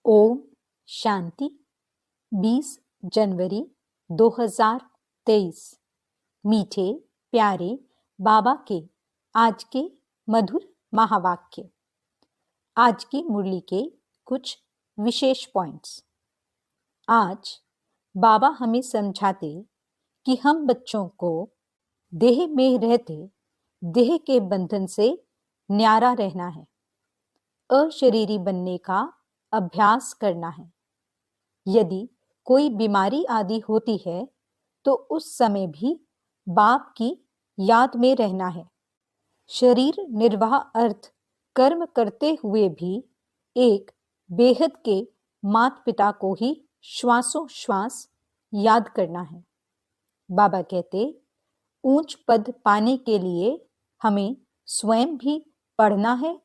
ओम शांति। 20 जनवरी 2023। मीठे प्यारे बाबा के आज के मधुर महावाक्य। आज की मुरली के कुछ विशेष पॉइंट्स। आज बाबा हमें समझाते कि हम बच्चों को देह में रहते देह के बंधन से न्यारा रहना है, अशरीरी बनने का अभ्यास करना है। यदि कोई बीमारी आदि होती है तो उस समय भी बाप की याद में रहना है। शरीर निर्वाह अर्थ कर्म करते हुए भी एक बेहद के माता पिता को ही श्वासों श्वास याद करना है। बाबा कहते ऊंच पद पाने के लिए हमें स्वयं भी पढ़ना है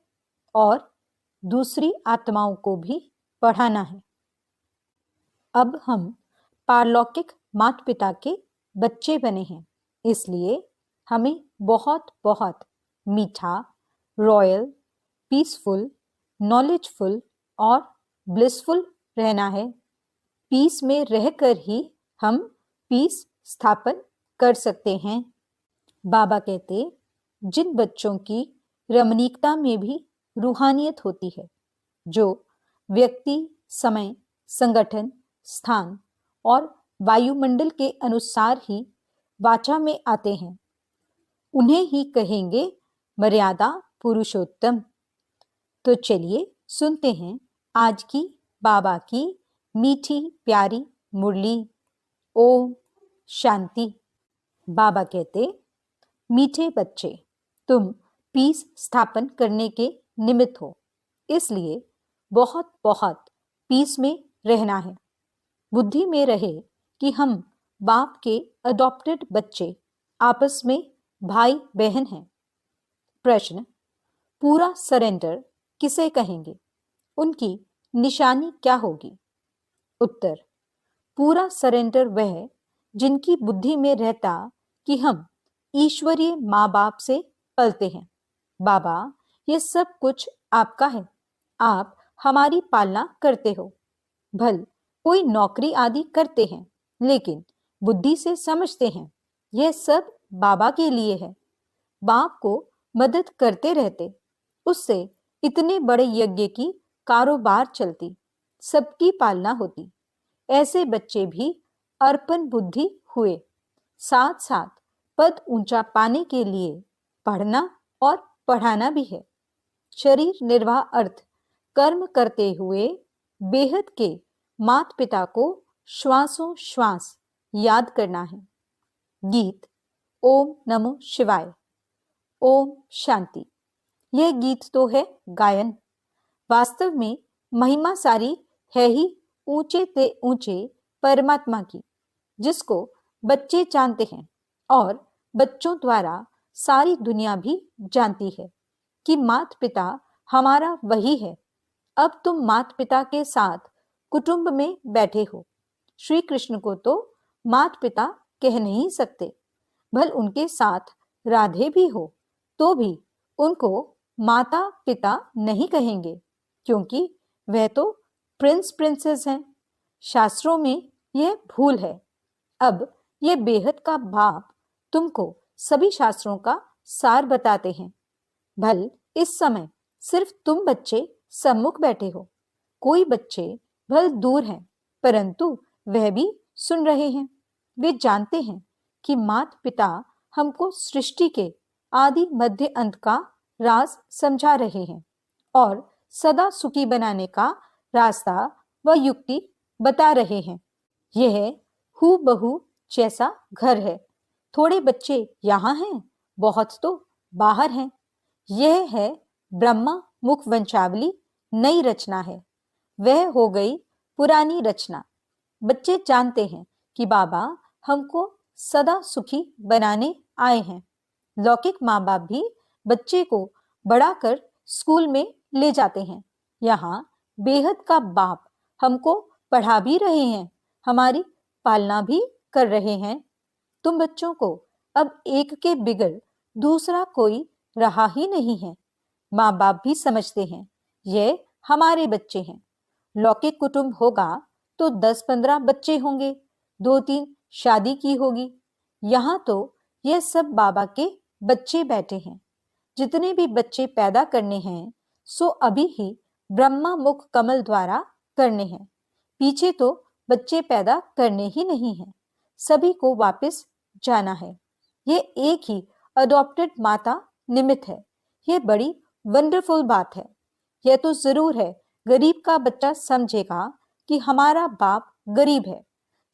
और दूसरी आत्माओं को भी पढ़ाना है। अब हम पारलौकिक माता पिता के बच्चे बने हैं, इसलिए हमें बहुत बहुत मीठा, रॉयल, पीसफुल, नॉलेजफुल और ब्लिसफुल रहना है। पीस में रहकर ही हम पीस स्थापन कर सकते हैं। बाबा कहते जिन बच्चों की रमणीकता में भी रूहानियत होती है, जो व्यक्ति, समय, संगठन, स्थान और वायुमंडल के अनुसार ही वाचा में आते हैं, उन्हें ही कहेंगे मर्यादा पुरुषोत्तम। तो चलिए सुनते हैं आज की बाबा की मीठी प्यारी मुरली। ओम शांति। बाबा कहते मीठे बच्चे, तुम पीस स्थापन करने के निमित्त हो, इसलिए बहुत बहुत पीस में रहना है। बुद्धि में रहे कि हम बाप के अडॉप्टेड बच्चे आपस में भाई बहन हैं। प्रश्न, पूरा सरेंडर किसे कहेंगे? उनकी निशानी क्या होगी? उत्तर, पूरा सरेंडर वह जिनकी बुद्धि में रहता कि हम ईश्वरीय माँ बाप से पलते हैं। बाबा, ये सब कुछ आपका है, आप हमारी पालना करते हो। भल कोई नौकरी आदि करते हैं, लेकिन बुद्धि से समझते हैं यह सब बाबा के लिए है। बाप को मदद करते रहते, उससे इतने बड़े यज्ञ की कारोबार चलती, सबकी पालना होती। ऐसे बच्चे भी अर्पण बुद्धि हुए। साथ साथ पद ऊंचा पाने के लिए पढ़ना और पढ़ाना भी है। शरीर निर्वाह अर्थ कर्म करते हुए बेहद के माता पिता को श्वासों श्वास याद करना है। गीत ओम नमो शिवाय, ओम शांति। यह गीत तो है गायन, वास्तव में महिमा सारी है ही ऊंचे ते ऊंचे परमात्मा की, जिसको बच्चे जानते हैं और बच्चों द्वारा सारी दुनिया भी जानती है कि माता पिता हमारा वही है। अब तुम माता पिता के साथ कुटुंब में बैठे हो। श्री कृष्ण को तो माता पिता कह नहीं सकते, भल उनके साथ राधे भी हो तो भी उनको माता पिता नहीं कहेंगे, क्योंकि वह तो प्रिंस प्रिंसेस हैं। शास्त्रों में यह भूल है। अब यह बेहद का बाप तुमको सभी शास्त्रों का सार बताते हैं। भल इस समय सिर्फ तुम बच्चे सम्मुख बैठे हो, कोई बच्चे भल दूर हैं, परंतु वह भी सुन रहे हैं। वे जानते हैं कि माता पिता हमको सृष्टि के आदि मध्य अंत का राज समझा रहे हैं और सदा सुखी बनाने का रास्ता व युक्ति बता रहे हैं। यह हूबहू जैसा घर है। थोड़े बच्चे यहाँ हैं, बहुत तो बाहर हैं। यह है ब्रह्मा मुख वंशावली, नई रचना है। वह हो गई पुरानी रचना। बच्चे जानते हैं कि बाबा हमको सदा सुखी बनाने आए हैं। लौकिक माँ बाप भी बच्चे को बढ़ाकर स्कूल में ले जाते हैं। यहाँ बेहद का बाप हमको पढ़ा भी रहे हैं, हमारी पालना भी कर रहे हैं। तुम बच्चों को अब एक के बिगड़ दूसरा कोई रहा ही नहीं है। माँ बाप भी समझते हैं ये हमारे बच्चे हैं। लौकिक कुटुंब होगा तो 10-15 बच्चे होंगे, 2-3 शादी की होगी। यहाँ तो यह सब बाबा के बच्चे बैठे हैं। जितने भी बच्चे पैदा करने हैं सो अभी ही ब्रह्मा मुख कमल द्वारा करने हैं। पीछे तो बच्चे पैदा करने ही नहीं है, सभी को वापस जाना है। ये एक ही अडॉप्टेड माता निमित्त है। ये बड़ी वंडरफुल बात है। यह तो जरूर है, गरीब का बच्चा समझेगा कि हमारा बाप गरीब है,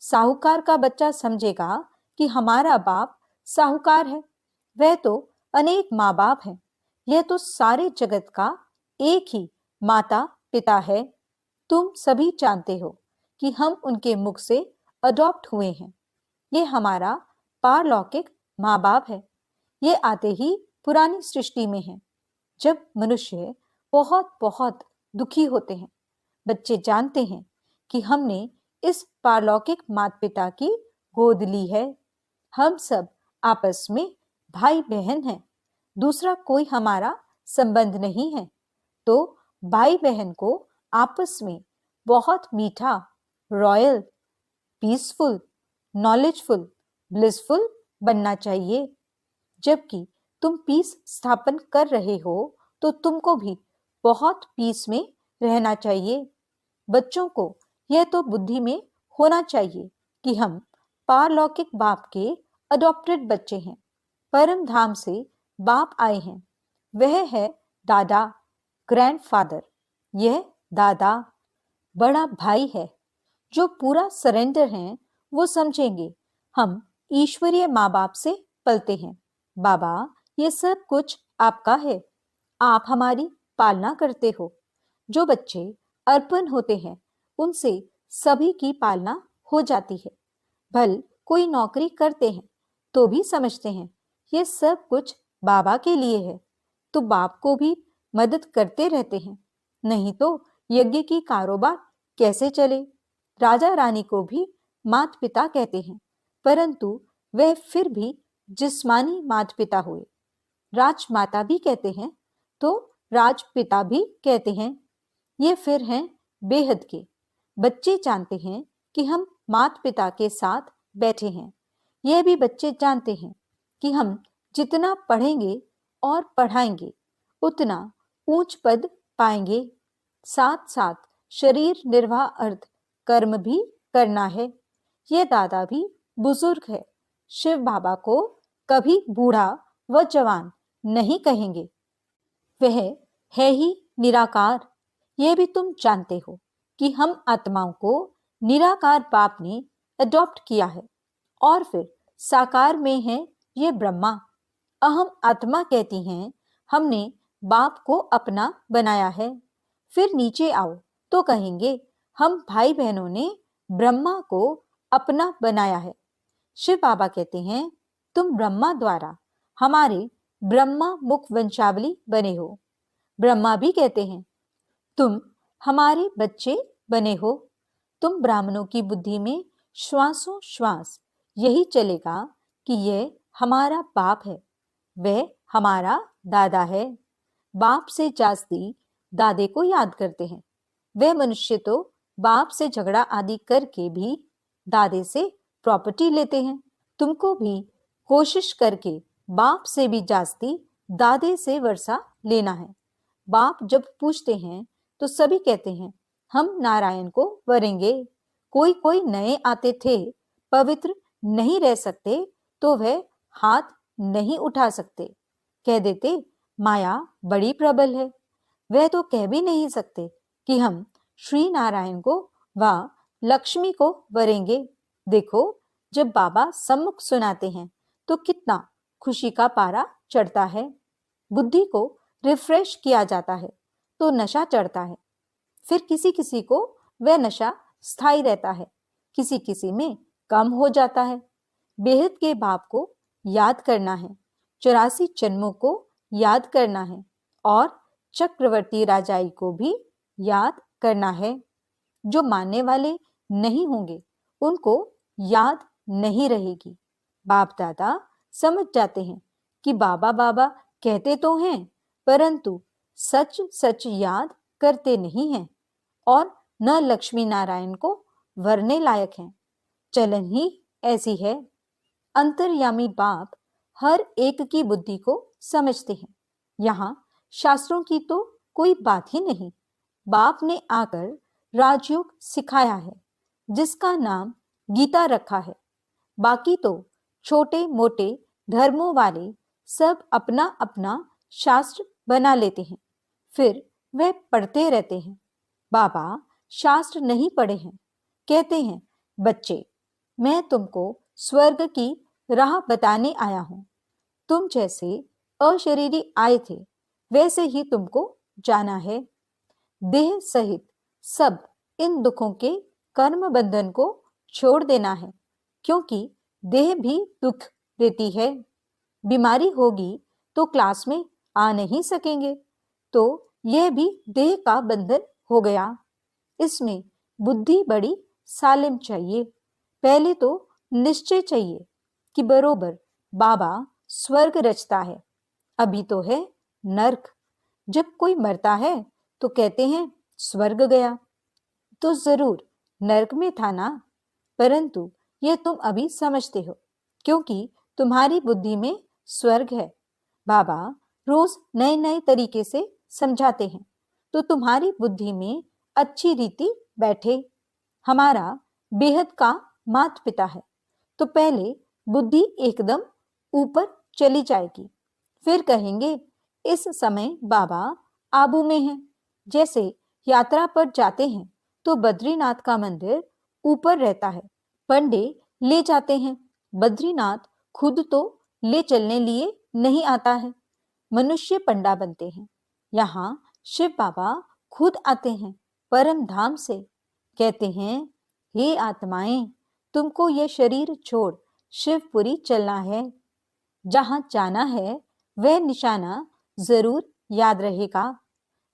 साहूकार का बच्चा समझेगा कि हमारा बाप साहूकार है। वह तो अनेक माँ बाप हैं, यह तो सारे जगत का एक ही माता पिता है। तुम सभी जानते हो कि हम उनके मुख से अडॉप्ट हुए हैं। ये हमारा पारलौकिक माँ बाप है। ये आते ही पुरानी सृष्टि में है, जब मनुष्य बहुत बहुत दुखी होते हैं। बच्चे जानते हैं कि हमने इस पारलौकिक माता पिता की गोद ली है। हम सब आपस में भाई बहन हैं, दूसरा कोई हमारा संबंध नहीं है। तो भाई बहन को आपस में बहुत मीठा, रॉयल, पीसफुल, नॉलेजफुल, ब्लिसफुल बनना चाहिए। जबकि तुम पीस स्थापन कर रहे हो तो तुमको भी बहुत पीस में रहना चाहिए। बच्चों को यह तो बुद्धि में होना चाहिए कि हम पारलौकिक बाप के अडॉप्टेड बच्चे हैं। परम धाम से बाप आए हैं, वह है दादा, ग्रैंडफादर। यह दादा बड़ा भाई है। जो पूरा सरेंडर हैं वो समझेंगे हम ईश्वरीय माँ बाप से पलते हैं। बाबा, ये सब कुछ आपका है, आप हमारी पालना करते हो। जो बच्चे अर्पण होते हैं उनसे सभी की पालना हो जाती है। भल कोई नौकरी करते हैं तो भी समझते हैं ये सब कुछ बाबा के लिए है, तो बाप को भी मदद करते रहते हैं। नहीं तो यज्ञ की कारोबार कैसे चले। राजा रानी को भी माता पिता कहते हैं, परंतु वह फिर भी जिस्मानी माता पिता हुए। राजमाता भी कहते हैं तो राजपिता भी कहते हैं। ये फिर हैं बेहद के। बच्चे जानते हैं कि हम माता पिता के साथ बैठे हैं। यह भी बच्चे जानते हैं कि हम जितना पढ़ेंगे और पढ़ाएंगे उतना ऊंच पद पाएंगे। साथ साथ शरीर निर्वाह अर्थ कर्म भी करना है। यह दादा भी बुजुर्ग है। शिव बाबा को कभी बूढ़ा व जवान नहीं कहेंगे। वह है ही निराकार। यह भी तुम जानते हो कि हम आत्माओं को निराकार बाप ने अडॉप्ट किया है और फिर साकार में है ये ब्रह्मा। अहम आत्मा कहती हैं हमने बाप को अपना बनाया है। फिर नीचे आओ तो कहेंगे हम भाई बहनों ने ब्रह्मा को अपना बनाया है। शिव बाबा कहते हैं तुम ब्रह्मा द्वारा हमारे ब्रह्मा मुख वंशावली बने हो। ब्रह्मा भी कहते हैं तुम हमारे बच्चे बने हो। तुम ब्राह्मणों की बुद्धि में श्वासों श्वास यही चलेगा कि यह हमारा बाप है, वह हमारा दादा है। बाप से जास्ती दादे को याद करते हैं। वह मनुष्य तो बाप से झगड़ा आदि करके भी दादे से प्रॉपर्टी लेते हैं। तुमको भी कोशिश करके बाप से भी जास्ती दादे से वर्षा लेना है। बाप जब पूछते हैं तो सभी कहते हैं हम नारायण को वरेंगे। कोई कोई नए आते थे, पवित्र नहीं रह सकते तो वह हाथ नहीं उठा सकते। कह देते माया बड़ी प्रबल है। वह तो कह भी नहीं सकते कि हम श्री नारायण को व लक्ष्मी को वरेंगे। देखो जब बाबा सम्मुख सुनाते हैं तो कितना खुशी का पारा चढ़ता है। बुद्धि को रिफ्रेश किया जाता है तो नशा चढ़ता है। फिर किसी किसी को वह नशा स्थायी रहता है, किसी किसी में कम हो जाता है। बेहद के बाप को याद करना है, 84 जन्मों को याद करना है और चक्रवर्ती राजाई को भी याद करना है। जो मानने वाले नहीं होंगे उनको याद नहीं रहेगी। बाप दादा समझ जाते हैं कि बाबा बाबा कहते तो हैं परंतु सच सच याद करते नहीं हैं और न लक्ष्मी नारायण को वरने लायक हैं। चलन ही ऐसी है। अंतर्यामी बाप हर एक की बुद्धि को समझते हैं। यहाँ शास्त्रों की तो कोई बात ही नहीं। बाप ने आकर राजयोग सिखाया है, जिसका नाम गीता रखा है। बाकी तो छोटे मोटे धर्मों वाले सब अपना अपना शास्त्र बना लेते हैं, फिर वह पढ़ते रहते हैं। बाबा शास्त्र नहीं पढ़े हैं, कहते हैं बच्चे मैं तुमको स्वर्ग की राह बताने आया हूं। तुम जैसे अशरीरी आए थे वैसे ही तुमको जाना है। देह सहित सब इन दुखों के कर्म बंधन को छोड़ देना है, क्योंकि देह भी दुख देती है। बीमारी होगी तो क्लास में आ नहीं सकेंगे, तो यह भी देह का बंधन हो गया। इसमें बुद्धि बड़ी सालिम चाहिए। पहले तो निश्चय चाहिए कि बरोबर बाबा स्वर्ग रचता है, अभी तो है नर्क। जब कोई मरता है तो कहते हैं स्वर्ग गया, तो जरूर नर्क में था ना। परंतु यह तुम अभी समझते हो, क्योंकि तुम्हारी बुद्धि में स्वर्ग है। बाबा रोज नए नए तरीके से समझाते हैं, तो तुम्हारी बुद्धि में अच्छी रीति बैठे। हमारा बेहद का माता पिता है, तो पहले बुद्धि एकदम ऊपर चली जाएगी, फिर कहेंगे इस समय बाबा आबू में हैं। जैसे यात्रा पर जाते हैं तो बद्रीनाथ का मंदिर ऊपर रहता है, पंडे ले जाते हैं। बद्रीनाथ खुद तो ले चलने लिए नहीं आता है, मनुष्य पंडा बनते हैं। यहाँ शिव बाबा खुद आते हैं परम धाम से, कहते हैं हे आत्माएं, तुमको ये शरीर छोड़ शिवपुरी चलना है। जहां जाना है वह निशाना जरूर याद रहेगा।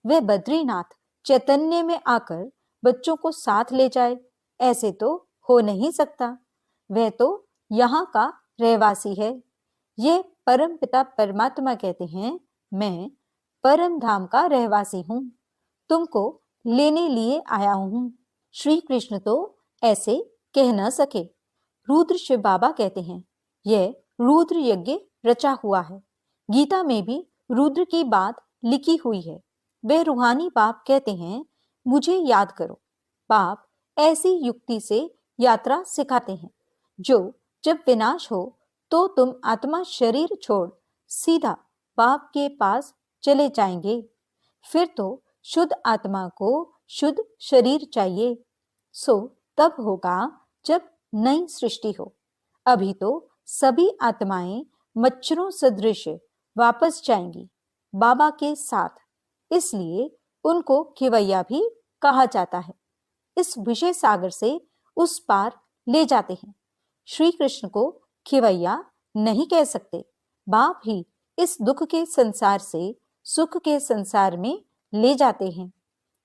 वह बद्रीनाथ चैतन्य में आकर बच्चों को साथ ले जाए, ऐसे तो हो नहीं सकता। वह तो यहाँ का रहवासी है। ये परम पिता परमात्मा कहते हैं मैं परम धाम का रहवासी हूँ, तुमको लेने लिए आया हूँ। श्री कृष्ण तो ऐसे कह न सके। रुद्र शिव बाबा कहते हैं यह रुद्र यज्ञ रचा हुआ है। गीता में भी रुद्र की बात लिखी हुई है। वे रूहानी बाप कहते हैं मुझे याद करो। बाप ऐसी युक्ति से यात्रा सिखाते हैं जो जब विनाश हो तो तुम आत्मा शरीर छोड़ सीधा बाप के पास चले जाएंगे। फिर तो शुद्ध आत्मा को शुद्ध शरीर चाहिए, सो तब होगा जब नई सृष्टि हो। अभी तो सभी आत्माएं मच्छरों सदृश वापस जाएंगी बाबा के साथ, इसलिए उनको खिवैया भी कहा जाता है। इस विषय सागर से उस पार ले जाते हैं। श्री कृष्ण को खिवैया नहीं कह सकते। बाप ही इस दुख के संसार से सुख के संसार में ले जाते हैं।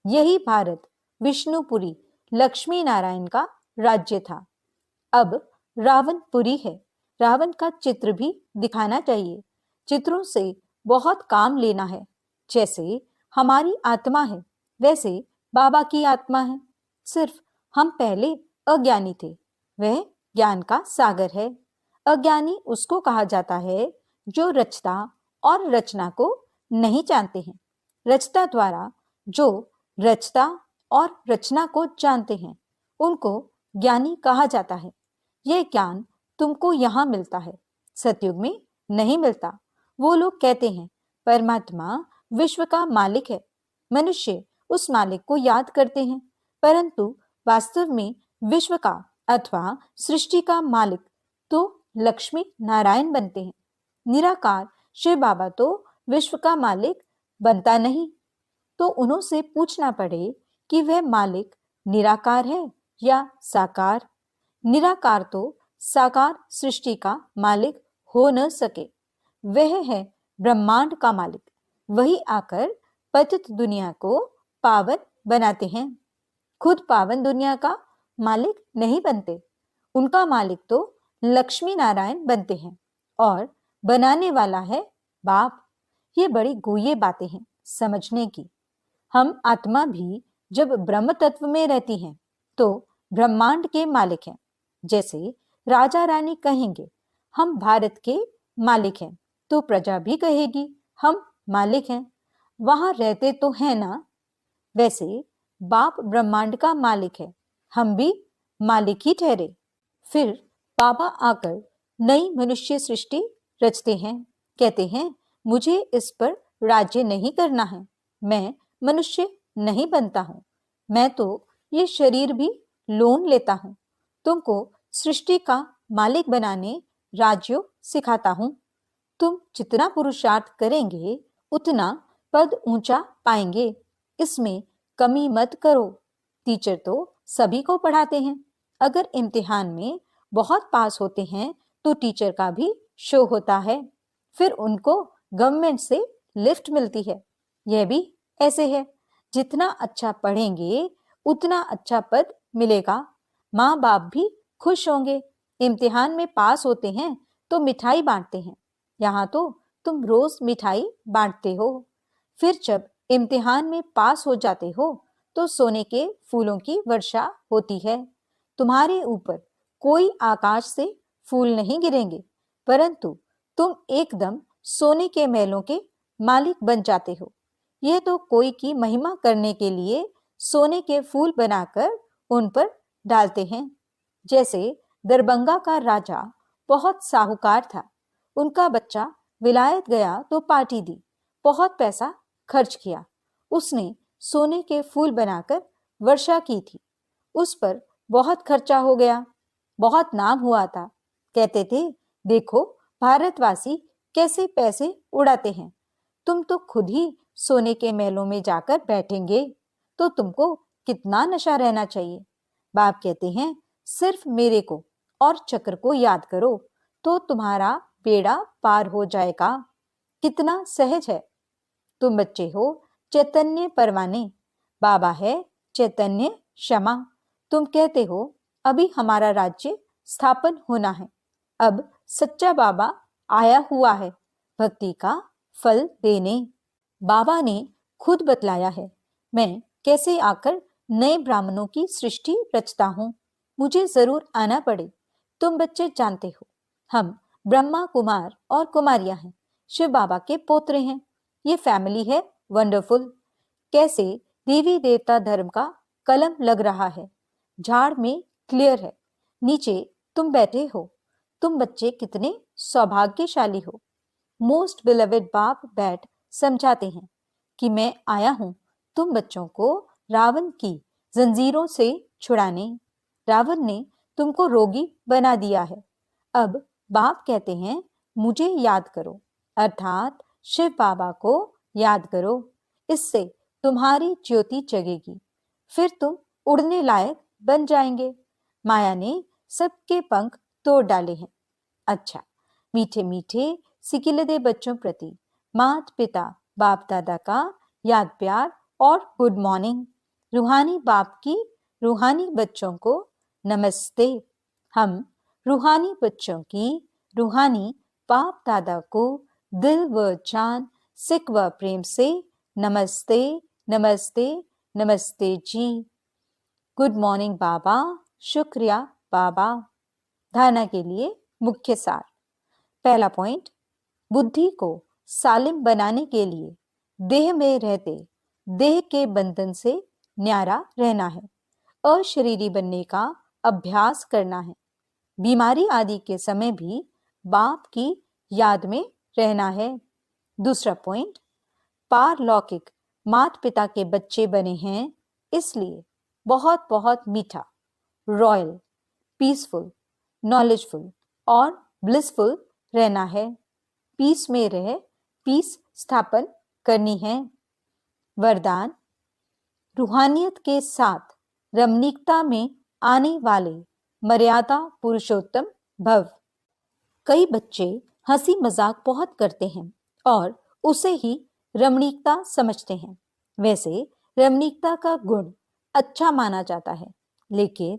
यही भारत विष्णुपुरी लक्ष्मी नारायण का राज्य था। अब रावणपुरी है। रावण का चित्र भी दिखाना चाहिए। चित्रों से बहुत काम लेना है। जैसे हमारी आत्मा है वैसे बाबा की आत्मा है, सिर्फ हम पहले अज्ञानी थे। वह ज्ञान का सागर है। अज्ञानी उसको कहा जाता है जो रचता और रचना को नहीं जानते हैं। रचता द्वारा जो रचता और रचना को जानते हैं उनको ज्ञानी कहा जाता है। यह ज्ञान तुमको यहाँ मिलता है, सतयुग में नहीं मिलता। वो लोग कहते हैं परमात्मा विश्व का मालिक है। मनुष्य उस मालिक को याद करते हैं, परंतु वास्तव में विश्व का अथवा सृष्टि का मालिक तो लक्ष्मी नारायण बनते हैं। निराकार शिव बाबा तो विश्व का मालिक बनता नहीं, तो उन्होंने पूछना पड़े कि वह मालिक निराकार है या साकार। निराकार तो साकार सृष्टि का मालिक हो न सके। वह है ब्रह्मांड का मालिक। वही आकर पतित दुनिया को पावन बनाते हैं। खुद पावन दुनिया का मालिक नहीं बनते। उनका मालिक तो लक्ष्मी नारायण बनते हैं और बनाने वाला है बाप। ये बड़ी गुह्य बातें हैं समझने की। हम आत्मा भी जब ब्रह्म तत्व में रहती हैं तो ब्रह्मांड के मालिक हैं। जैसे राजा रानी कहेंगे हम भारत के मालिक हैं, तो प्रजा भी कहेगी हम मालिक हैं। वहां रहते तो है ना। वैसे बाप ब्रह्मांड का मालिक है, हम भी मालिक ही ठहरे। फिर बाबा आकर नई मनुष्य सृष्टि रचते हैं। कहते हैं मुझे इस पर राज्य नहीं करना है, मैं मनुष्य नहीं बनता हूं, मैं तो ये शरीर भी लोन लेता हूं। तुमको सृष्टि का मालिक बनाने राज्यों सिखाता हूं। तुम जितना पुरुषार्थ करेंगे उतना पद ऊंचा पाएंगे, इसमें कमी मत करो। टीचर तो सभी को पढ़ाते हैं, अगर इम्तिहान में बहुत पास होते हैं तो टीचर का भी शो होता है, फिर उनको गवर्नमेंट से लिफ्ट मिलती है। यह भी ऐसे है, जितना अच्छा पढ़ेंगे उतना अच्छा पद मिलेगा, माँ बाप भी खुश होंगे। इम्तिहान में पास होते हैं तो मिठाई बांटते हैं, यहाँ तो तुम रोज मिठाई बांटते हो। फिर जब इम्तिहान में पास हो जाते हो तो सोने के फूलों की वर्षा होती है। तुम्हारे ऊपर कोई आकाश से फूल नहीं गिरेंगे, परंतु तुम एकदम सोने के महलों के मालिक बन जाते हो। यह तो कोई की महिमा करने के लिए सोने के फूल बनाकर उन पर डालते हैं। जैसे दरभंगा का राजा बहुत साहूकार था, उनका बच्चा विलायत गया तो पार्टी दी, बहुत पैसा खर्च किया। उसने सोने के फूल बनाकर वर्षा की थी, उस पर बहुत खर्चा हो गया, बहुत नाम हुआ था। कहते थे देखो भारतवासी कैसे पैसे उड़ाते हैं, तुम तो खुद ही सोने के महलों में जाकर बैठेंगे तो तुमको कितना नशा रहना चाहिए। बाप कहते हैं सिर्फ मेरे को और चक्र को याद करो तो तुम्हारा बेड़ा पार हो जाएगा। कितना सहज है। तुम बच्चे हो चैतन्य परवाने, बाबा है चैतन्य क्षमा। तुम कहते हो अभी हमारा राज्य स्थापन होना है, अब सच्चा बाबा आया हुआ है भक्ति का फल देने। बाबा ने खुद बतलाया है मैं कैसे आकर नए ब्राह्मणों की सृष्टि रचता हूँ, मुझे जरूर आना पड़े। तुम बच्चे जानते हो हम ब्रह्मा कुमार और कुमारियां हैं, शिव बाबा के पोत्रे हैं। ये फैमिली है वंडरफुल। कैसे देवी देवता धर्म का कलम लग रहा है, झाड़ में क्लियर है, नीचे तुम बैठे हो। तुम बच्चे कितने सौभाग्यशाली हो। मोस्ट बिलवेड बाप बैठ समझाते हैं कि मैं आया हूं तुम बच्चों को रावण की जंजीरों से छुड़ाने। रावण ने तुमको रोगी बना दिया है, अब बाप कहते हैं मुझे याद करो, अर्थात शिव बाबा को याद करो, इससे तुम्हारी ज्योति जगेगी, फिर तुम उड़ने लायक बन जाएंगे। माया ने सबके पंख तोड़ डाले हैं। अच्छा, मीठे मीठे सिकिलदे बच्चों प्रति माता पिता बाप दादा का याद प्यार और गुड मॉर्निंग। रूहानी बाप की रूहानी बच्चों को नमस्ते। हम रूहानी बच्चों की रूहानी बाप दादा को दिल व जान सिक व प्रेम से नमस्ते नमस्ते नमस्ते जी। गुड मॉर्निंग बाबा, शुक्रिया बाबा। धारणा के लिए मुख्य सार। पहला पॉइंट, बुद्धि को सालिम बनाने के लिए देह में रहते देह के बंधन से न्यारा रहना है, अशरीरी बनने का अभ्यास करना है, बीमारी आदि के समय भी बाप की याद में रहना है। दूसरा पॉइंट, पारलौकिक माता पिता के बच्चे बने हैं, इसलिए बहुत बहुत मीठा, रॉयल, पीसफुल, नॉलेजफुल और ब्लिसफुल रहना है। पीस में रह पीस स्थापन करनी है। वरदान, रूहानियत के साथ रमणीकता में आने वाले मर्यादा पुरुषोत्तम भव। कई बच्चे हंसी मजाक बहुत करते हैं और उसे ही रमणीकता समझते हैं। वैसे रमणीकता का गुण अच्छा माना जाता है, लेकिन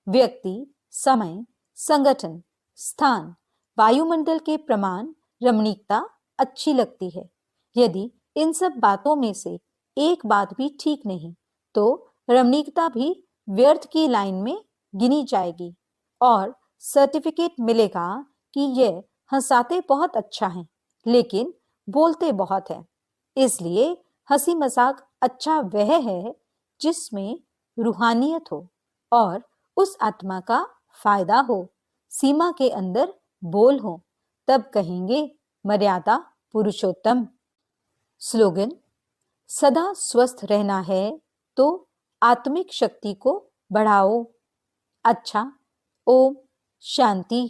व्यक्ति, समय, संगठन, स्थान, वायुमंडल के प्रमाण रमणीकता अच्छी लगती है। यदि इन सब बातों में से एक बात भी ठीक नहीं तो रमणीकता भी व्यर्थ की लाइन में गिनी जाएगी और सर्टिफिकेट मिलेगा कि ये हंसाते बहुत अच्छा है लेकिन बोलते बहुत है। इसलिए हंसी मजाक अच्छा वह है जिसमें रूहानियत हो और उस आत्मा का फायदा हो, सीमा के अंदर बोल हो, तब कहेंगे मर्यादा पुरुषोत्तम। स्लोगन: सदा स्वस्थ रहना है तो आत्मिक शक्ति को बढ़ाओ। अच्छा, ओम शांति।